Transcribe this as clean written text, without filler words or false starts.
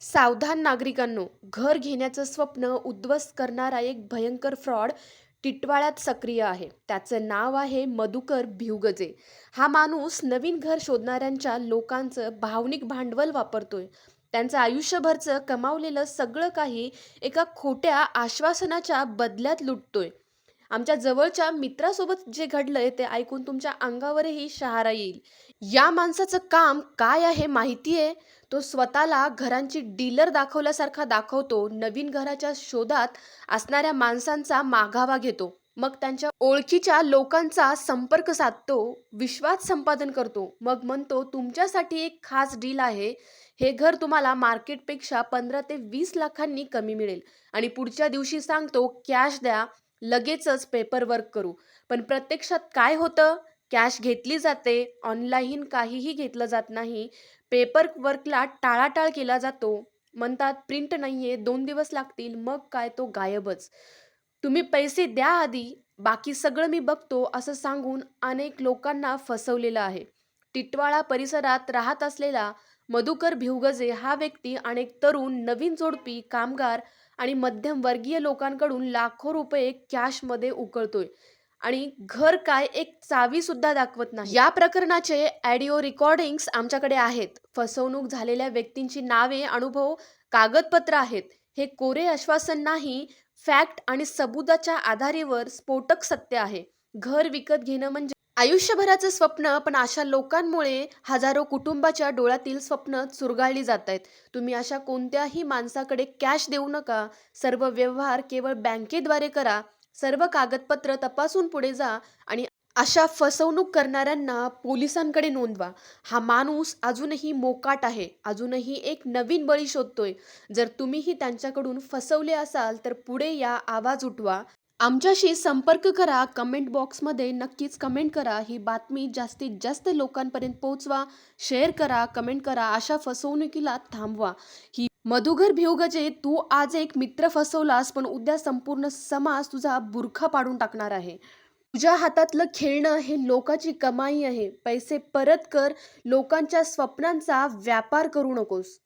सावधान नागरिकांनो, घर घेण्याचं स्वप्न उद्ध्वस्त करणारा एक भयंकर फ्रॉड टिटवाळ्यात सक्रिय आहे. त्याचं नाव आहे मधुकर भिवगजे. हा माणूस नवीन घर शोधणाऱ्यांच्या लोकांचं भावनिक भांडवल वापरतोय. त्यांचं आयुष्यभरचं कमावलेलं सगळं काही एका खोट्या आश्वासनाच्या बदल्यात लुटतोय. आमच्या जवळच्या मित्रासोबत जे घडलंय ते ऐकून तुमच्या अंगावरही शहारा येईल. या माणसाचं काम काय आहे माहिती आहे? तो स्वतःला घरांची डीलर दाखवल्यासारखा दाखवतो. नवीन घराच्या शोधात असणाऱ्या माणसांचा माघावा घेतो. मग त्यांच्या ओळखीच्या लोकांचा संपर्क साधतो, विश्वास संपादन करतो. मग म्हणतो तुमच्यासाठी एक खास डील आहे. हे घर तुम्हाला मार्केटपेक्षा 15 ते 20 लाखांनी कमी मिळेल आणि पुढच्या दिवशी सांगतो कॅश द्या, लगेचच पेपर वर्क करू. पण प्रत्यक्षात काय होतं? कॅश घेतली जाते, ऑनलाईन काहीही घेतलं जात नाही. पेपर वर्कला टाळाटाळ केला जातो. म्हणतात प्रिंट नाहीये, 2 दिवस लागतील. मग काय तो गायबच. तुम्ही पैसे द्या आधी, बाकी सगळं मी बघतो असं सांगून अनेक लोकांना फसवलेलं आहे. टिटवाळा परिसरात राहत असलेला मधुकर भिवगजे हा व्यक्ती अनेक तरुण, नवीन जोडपी, कामगार आणि मध्यमवर्गीय लोकांकडून लाखो रुपये कॅशमध्ये उकळतोय. आणि घर काय एक चावी सुद्धा दाखवत नाही. या प्रकरणाचे ऑडिओ रेकॉर्डिंग्स आमच्याकडे आहेत. फसवणूक झालेल्या व्यक्तींची नावे, अनुभव, कागदपत्र आहेत. हे कोरे आश्वासन नाही, फॅक्ट आणि सबुताच्या आधारेवर स्फोटक सत्य आहे. घर विकत घेणं म्हणजे आयुष्यभराचं स्वप्न, पण अशा लोकांमुळे हजारो कुटुंबाच्या डोळ्यातील स्वप्न चुरगाळली जात आहेत. तुम्ही अशा कोणत्याही माणसाकडे कॅश देऊ नका. सर्व व्यवहार केवळ बँकेद्वारे करा. सर्व कागदपत्र तपासून पुढे जा आणि अशा फसवणूक करणाऱ्यांना पोलिसांकडे नोंदवा. हा माणूस अजूनही मोकाट आहे. अजूनही एक नवीन बळी शोधतोय. जर तुम्हीही त्यांच्याकडून फसवले असाल तर पुढे या, आवाज उठवा. आमच्याशी संपर्क करा. कमेंट बॉक्समध्ये नक्कीच कमेंट करा. ही बातमी जास्तीत जास्त लोकांपर्यंत पोहोचवा. शेअर करा, कमेंट करा. अशा फसवणुकीला थांबवा. ही मधुकर भिवगजे, तू आज एक मित्र फसवलास, पण उद्या संपूर्ण समाज तुझा बुरखा पाडून टाकणार आहे. तुझ्या हातातलं खेळणं हे लोकांची कमाई आहे. पैसे परत कर. लोकांच्या स्वप्नांचा व्यापार करू नकोस.